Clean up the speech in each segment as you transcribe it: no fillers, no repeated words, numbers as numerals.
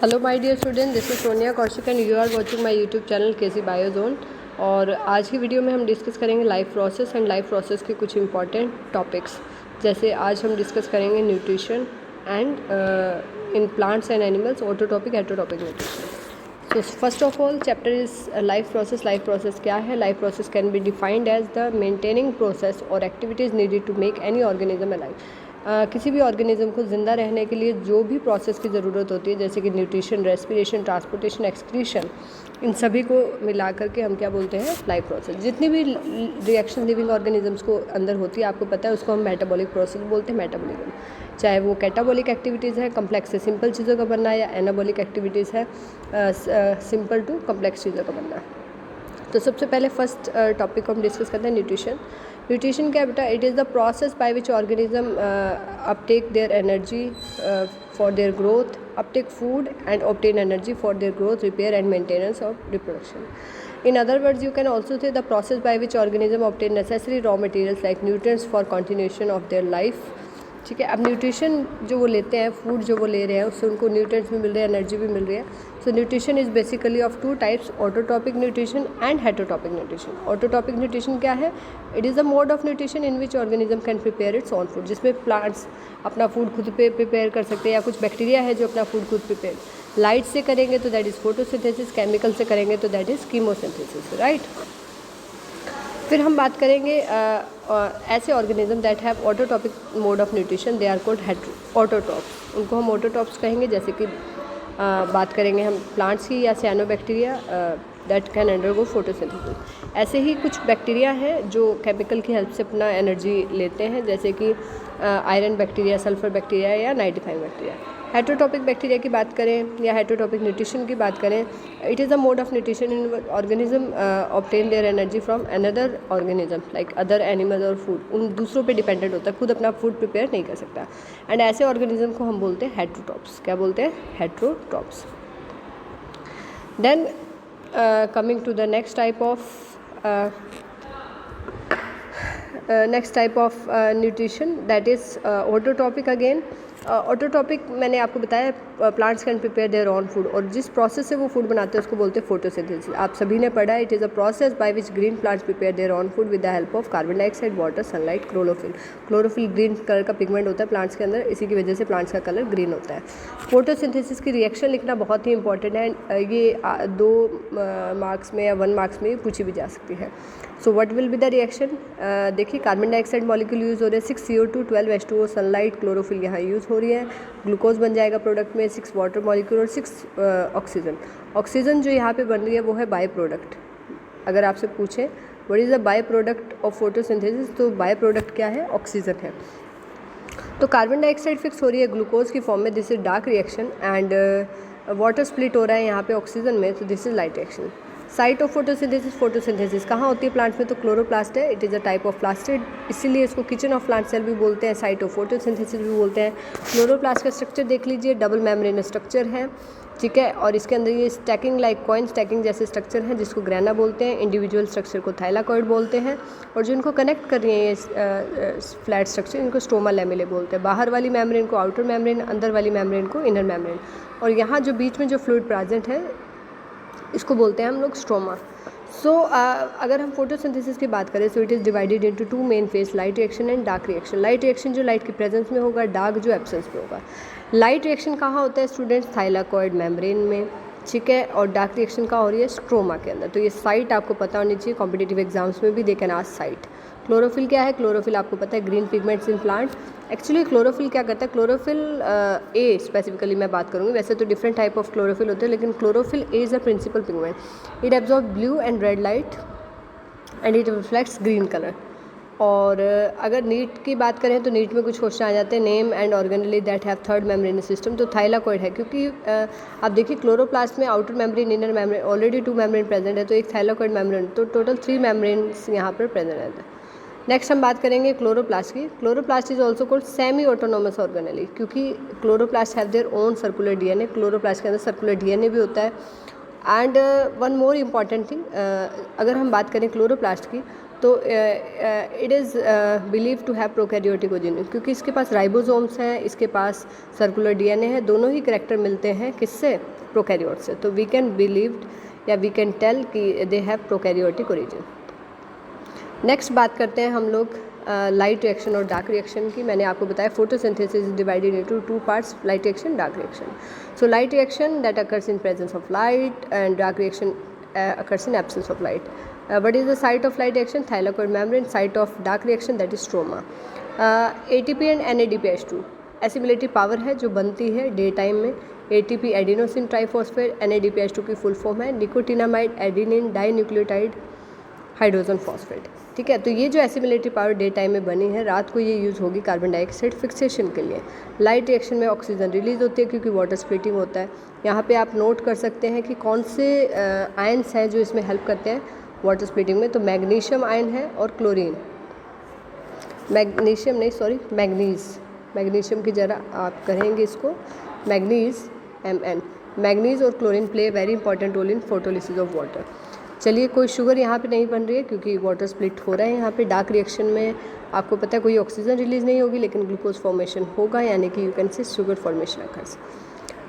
Hello my dear student, this is Sonia Kaushik and you are watching my YouTube channel K C biozone. और आज की video में हम discuss करेंगे life process and life process के कुछ इंपॉर्टेंट टॉपिक्स। जैसे आज हम डिस्कस करेंगे nutrition and in plants and animals, autotrophic heterotrophic nutrition. So first of all chapter is life process. Life process क्या है? Life process can be defined as the maintaining process और activities needed to make any organism alive. किसी भी organism को ज़िंदा रहने के लिए जो भी प्रोसेस की ज़रूरत होती है, जैसे कि न्यूट्रिशन, रेस्पिरेशन, ट्रांसपोर्टेशन, एक्सक्रीशन, इन सभी को मिला करके हम क्या बोलते हैं? Life process. जितनी भी रिएक्शन लिविंग ऑर्गेनिजम्स को अंदर होती है, आपको पता है, उसको हम मेटाबॉलिक प्रोसेस बोलते हैं, मेटाबॉलिज्म। चाहे वो कैटाबॉलिक एक्टिविटीज़ है, कम्प्लेक्स से सिंपल चीज़ों का बनना, या एनाबॉलिक एक्टिविटीज़ है, सिंपल टू कम्प्लेक्स चीज़ों का बनना। तो सबसे पहले फर्स्ट टॉपिक को हम डिस्कस करते हैं न्यूट्रिशन। न्यूट्रिशन क्या बेटा? It is the process by which organism Uptake their energy for their growth, Uptake food and obtain energy for their growth, repair and maintenance of reproduction. In other words, you can also say the process by which organism obtain necessary raw materials like nutrients for continuation of their life. ठीक है। अब nutrition जो वो लेते हैं, food जो वो ले रहे हैं, उससे उनको न्यूट्रिएंट्स भी मिल रहे हैं, एनर्जी भी मिल रही है। So nutrition is basically of two types, autotrophic nutrition and heterotrophic nutrition. Autotrophic nutrition क्या है? It is a mode of nutrition in which organism can prepare its own food, जिसमें प्लांट्स अपना फूड खुद पे प्रिपेयर कर सकते हैं, या कुछ बैक्टीरिया है जो अपना फूड खुद प्रिपेयर। लाइट से करेंगे तो दैट इज़ फोटोसिंथेसिस, केमिकल से करेंगे तो दैट इज़ कीमोसिंथेसिस, राइट। फिर हम बात करेंगे ऐसे organism that have autotrophic mode of nutrition, they are called autotrophs. उनको हम ऑटोटॉप्स कहेंगे। जैसे कि बात करेंगे हम प्लांट्स की, या cyanobacteria that can undergo photosynthesis. ऐसे ही कुछ बैक्टीरिया हैं जो केमिकल की हेल्प से अपना एनर्जी लेते हैं, जैसे कि आयरन बैक्टीरिया, सल्फर बैक्टीरिया, या नाइट्रीफाइंग बैक्टीरिया। हेटेरोटॉपिक बैक्टीरिया की बात करें या हेटेरोटॉपिक न्यूट्रिशन की बात करें, it is a mode of nutrition in organism obtain their energy from another organism like other animal और फूड। उन दूसरों पे डिपेंडेंट होता है, खुद अपना फूड प्रिपेयर नहीं कर सकता। एंड ऐसे ऑर्गेनिज्म को हम बोलते हैं हेटेरोटॉप्स। क्या बोलते हैं? Heterotrophs. Then coming to the next type of nutrition, that is autotrophic again. Autotrophic मैंने आपको बताया, plants can prepare their own food, और जिस प्रोसेस से वो फूड बनाते हैं उसको बोलते हैं फोटोसिंथेसिस। आप सभी ने पढ़ा है, it is a process by which green plants prepare their own food with the help of carbon dioxide, water, sunlight, chlorophyll. Chlorophyll green colour का पिगमेंट होता है प्लांट्स के अंदर, इसी की वजह से प्लांट्स का कलर ग्रीन होता है। फोटोसिंथेसिस की रिएक्शन लिखना बहुत ही इंपॉर्टेंट है। ये 2 मार्क्स में या 1 मार्क्स में पूछी भी जा सकती है। So what will be the reaction? देखिए, कार्बन डाइऑक्साइड मॉलिक्यूल यूज़ हो रहे हैं, 6 CO2, 12 H2O, सनलाइट, क्लोरोफिल यहाँ यूज़ हो रही है। ग्लूकोज बन जाएगा प्रोडक्ट में, 6 वाटर मॉलिक्यूल और 6 ऑक्सीजन। ऑक्सीजन जो यहाँ पे बन रही है वो है बाय प्रोडक्ट। अगर आपसे पूछें what is the by product of photosynthesis, तो बाय प्रोडक्ट क्या है? ऑक्सीजन है। तो कार्बन डाइऑक्साइड फिक्स हो रही है ग्लूकोज की फॉर्म में, this is dark reaction, and water split हो रहा है यहाँ पे ऑक्सीजन में, तो this is light reaction. Site of photosynthesis कहाँ होती है प्लांट्स में? तो क्लोरोप्लास्ट है। It is a type of plastid, इसीलिए इसको किचन ऑफ प्लांट सेल भी बोलते हैं, साइट ऑफ फोटोसिंथेसिस भी बोलते हैं। क्लोरोप्लास्ट का स्ट्रक्चर देख लीजिए, डबल मेम्ब्रेन स्ट्रक्चर है, ठीक है। और इसके अंदर ये स्टैकिंग लाइक कॉइन स्टैकिंग जैसे स्ट्रक्चर हैं, जिसको ग्रेना बोलते हैं। इंडिविजुअल स्ट्रक्चर को थाइलाकॉइड बोलते हैं, और जो इनको कनेक्ट कर रही है ये फ्लैट स्ट्रक्चर, इनको स्टोमा लेमिले बोलते हैं। बाहर वाली मेम्ब्रेन को आउटर मेम्ब्रेन, अंदर वाली मेम्ब्रेन को इनर मेम्ब्रेन, और यहाँ जो बीच में जो फ्लूइड प्रेजेंट है इसको बोलते हैं हम लोग स्ट्रोमा। सो अगर हम फोटोसिंथेसिस की बात करें, so it is divided into 2 main phase, light reaction and dark reaction. Light reaction जो लाइट की प्रेजेंस में होगा, डार्क जो एब्सेंस में होगा। लाइट रिएक्शन कहाँ होता है स्टूडेंट्स? थाइलाकॉइड मेम्ब्रेन में, ठीक है। और डार्क रिएक्शन कहाँ हो रही है? स्ट्रोमा के अंदर। तो ये साइट आपको पता होनी चाहिए, कॉम्पिटिटिव एग्जाम्स में भी they can ask site. Chlorophyll क्या है? क्लोरोफिल आपको पता है, green pigments in plant. Actually chlorophyll क्या करता है? क्लोरोफिल ए स्पेसिफिकली मैं बात करूँगी, वैसे तो डिफरेंट टाइप ऑफ क्लोरोफिल होते हैं, लेकिन chlorophyll A is a principal pigment. It absorb blue and red light and it reflects green colour. और अगर नीट की बात करें तो नीट में कुछ क्वेश्चन आ जाते हैं, name and organelle that have third membrane system. तो थाइलाकॉइड है, क्योंकि आप देखिए क्लोरोप्लास्ट में outer membrane, inner membrane, already 2 membrane present है, तो एक थाइलाकॉइड मेम्ब्रेन, तो टोटल 3 मेम्ब्रेन्स यहाँ पर प्रेजेंट रहते हैं। नेक्स्ट हम बात करेंगे क्लोरोप्लास्ट की। Chloroplast is also called semi autonomous organelle, क्योंकि chloroplast have their own circular DNA. Chloroplast के अंदर सर्कुलर डीएनए भी होता है। And one more important thing, अगर हम बात करें क्लोरोप्लास्ट की, तो it is believe to have prokaryotic origin, क्योंकि इसके पास राइबोसोम्स हैं, इसके पास सर्कुलर डीएनए है। दोनों ही करैक्टर मिलते हैं किससे? प्रोकैरियोट से, तो वी कैन बिलीव या वी कैन टेल कि they have prokaryotic origin. Next बात करते हैं हम लोग लाइट रिएक्शन और डार्क रिएक्शन की। मैंने आपको बताया photosynthesis is divided into 2 parts, light reaction, dark reaction. So light reaction that occurs in presence of light and dark reaction occurs in absence of light. What is the site of light reaction? Thylakoid membrane. Site of dark reaction, that is stroma. ATP and NADPH2 assimilatory power है जो बनती है day time में। ATP adenosine triphosphate, NADPH2 की full form है nicotinamide adenine dinucleotide hydrogen phosphate. ठीक है, तो ये जो एसिमिलेटरी पावर डे टाइम में बनी है, रात को ये यूज़ होगी कार्बन डाइऑक्साइड फिक्सेशन के लिए। लाइट रिएक्शन में ऑक्सीजन रिलीज होती है क्योंकि वाटर स्प्लिटिंग होता है। यहाँ पे आप नोट कर सकते हैं कि कौन से आयन्स हैं जो इसमें हेल्प करते हैं वाटर स्प्लिटिंग में। तो मैग्नीशियम आयन है और क्लोरीन, मैग्नीशियम नहीं सॉरी मैग्नीज, मैग्नीशियम की जरा आप करेंगे इसको मैग्नीज Mn। मैग्नीज और chlorine play very important role in photolysis of water. चलिए, कोई शुगर यहाँ पे नहीं बन रही है क्योंकि वाटर स्प्लिट हो रहा है यहाँ पे। डार्क रिएक्शन में आपको पता है कोई ऑक्सीजन रिलीज नहीं होगी लेकिन ग्लूकोज फॉर्मेशन होगा, यानी कि you can say sugar formation occurs.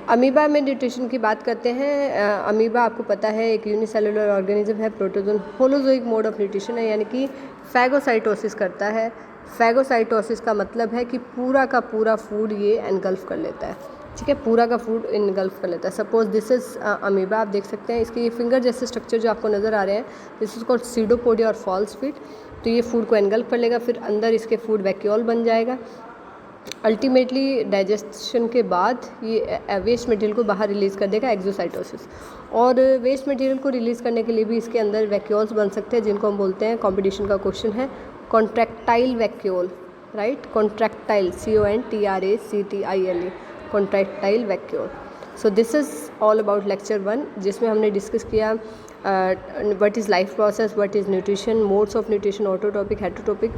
Amoeba में न्यूट्रिशन की बात करते हैं। अमीबा आपको पता है एक यूनिसेलुलर ऑर्गेनिज्म है, protozoan holozoic mode of nutrition है, यानी कि फैगोसाइटोसिस करता है। फैगोसाइटोसिस का मतलब है कि पूरा का पूरा फूड ये एनगल्फ कर लेता है। ठीक है, पूरा का फूड इनगल्फ कर लेता है। सपोज दिस इज़ अमीबा, आप देख सकते हैं इसके ये फिंगर जैसे स्ट्रक्चर जो आपको नज़र आ रहे हैं, दिस इज कॉल्ड सीडोपोडिया और फॉल्स फीट। तो ये फूड को एनगल्फ कर लेगा, फिर अंदर इसके फूड वैक्यूल बन जाएगा। अल्टीमेटली डाइजेशन के बाद ये वेस्ट मटेरियल को बाहर रिलीज़ कर देगा, एक्सोसाइटोसिस। और वेस्ट मटेरियल को रिलीज़ करने के लिए भी इसके अंदर वैक्यूल्स बन सकते हैं जिनको हम बोलते हैं, कॉम्पिटिशन का क्वेश्चन है, contractile vacuole, right, contractile CONTRACTILE, contractile vacuole. So this is all about lecture 1, जिसमें हमने डिस्कस किया what is life process, what is nutrition, modes of nutrition, autotrophic, heterotrophic.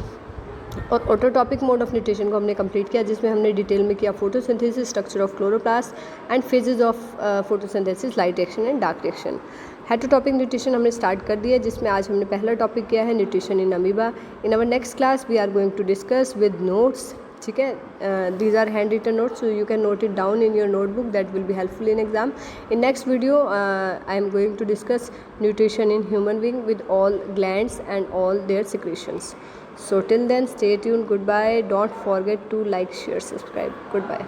और ऑटोटॉपिक मोड ऑफ न्यूट्रिशन को हमने complete किया जिसमें हमने detail में किया photosynthesis, structure of chloroplast and phases of photosynthesis, light reaction and dark reaction. Heterotrophic nutrition हमने start कर दिया जिसमें आज हमने पहला टॉपिक किया है nutrition in amoeba. In our next class we are going to discuss with notes. ठीक है, these are hand written notes, so you can note it down in your notebook, that will be helpful in exam. In next video I am going to discuss nutrition in human being with all glands and all their secretions. So till then, stay tuned. Goodbye. Don't forget to like, share, subscribe. Goodbye.